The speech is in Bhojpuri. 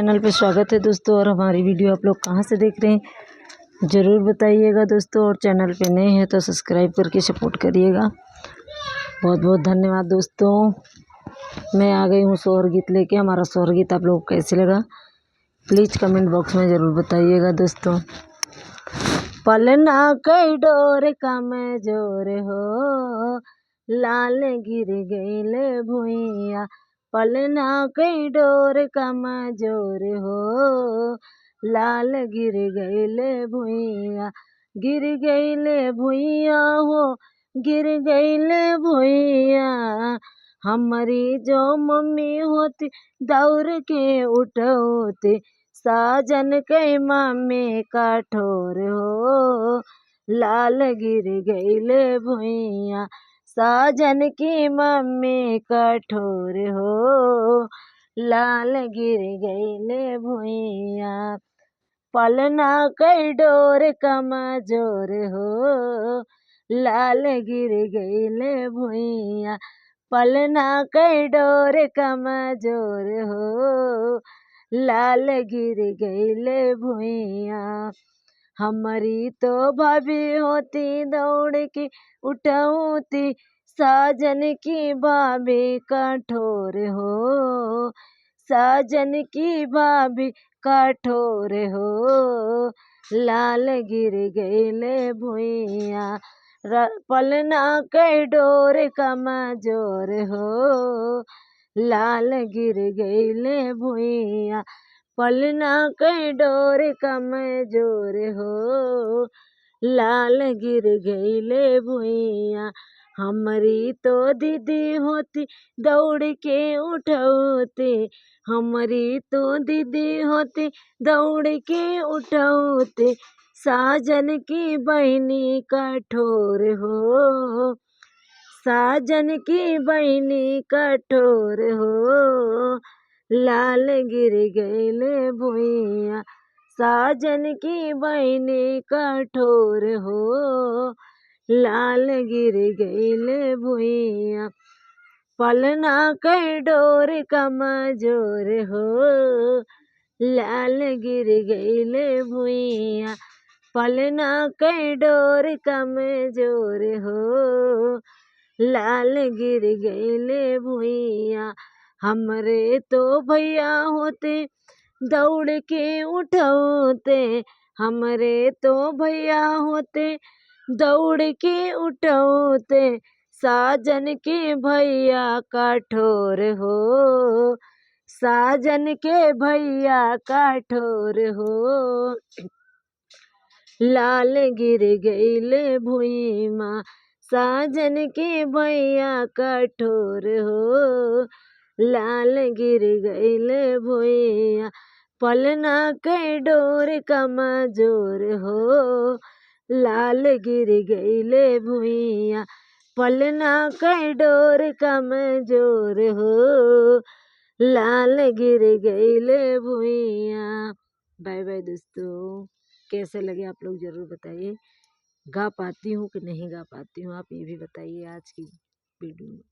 चैनल पे स्वागत है दोस्तों। और हमारी वीडियो आप लोग कहाँ से देख रहे हैं ज़रूर बताइएगा दोस्तों। और चैनल पे नए हैं तो सब्सक्राइब करके सपोर्ट करिएगा। बहुत बहुत धन्यवाद दोस्तों। मैं आ गई हूँ सोहर गीत लेके। हमारा सोहर गीत आप लोगों को कैसे लगा प्लीज़ कमेंट बॉक्स में ज़रूर बताइएगा दोस्तों। पलना कई डोर कमजोर हो, लाल गिर गईले भुइया। पलना कई डोर कमजोर हो, लाल गिर गईले भुइया। गिर गईले भुइया हो, गिर गईले भुइया। हमारी जो मम्मी होती दौड़ के उठौती, साजन के मामे कठोर हो, लाल गिर गईले भुइया। साजन की मम्मी कठोर हो, लाल गिर गईले भुइया। पलना कई डोर कमजोर हो, लाल गिर गईले भुइया। पलना कई डोर कमजोर हो, लाल गिर गईले भुइया। हमारी तो भाभी होती दौड़ की उठौती, साजन की भाभी कठोर हो, साजन की भाभी कठोर हो, लाल गिर गईले भुइया। पलना कई डोर कमजोर हो, लाल गिर गईले भुइया। पलना कई डोर कमजोर हो, लाल गिर गईले भुइया। हमारी तो दीदी होती दौड़ के उठौती, हमारी तो दीदी होती दौड़ के उठौती, साजन की बहनी कठोर हो, साजन की बहनी कठोर हो, लाल गिर गईले भुइया। साजन की बहनी कठोर हो, लाल गिर गईले भुइया। पलना कई डोर कमजोर हो, लाल गिर गईले भुइया। पलना कई डोर कमजोर हो, लाल गिर गईले भुइया। हमरे तो भैया होते दौड़ के उठौते, हमरे तो भैया होते दौड़ के उठौते, साजन के भैया कठोर हो, साजन के भैया कठोर हो, लाल गिर गईले भुइया। साजन के भैया कठोर हो, लाल गिर गईले भुइया। पलना कई डोर कमजोर हो, लाल गिर गईले भुइया। पलना कई डोर कमजोर हो, लाल गिर गईले भुइया। बाय बाय दोस्तों। कैसे लगे आप लोग ज़रूर बताइए। गा पाती हूँ कि नहीं गा पाती हूँ, आप ये भी बताइए आज की वीडियो में।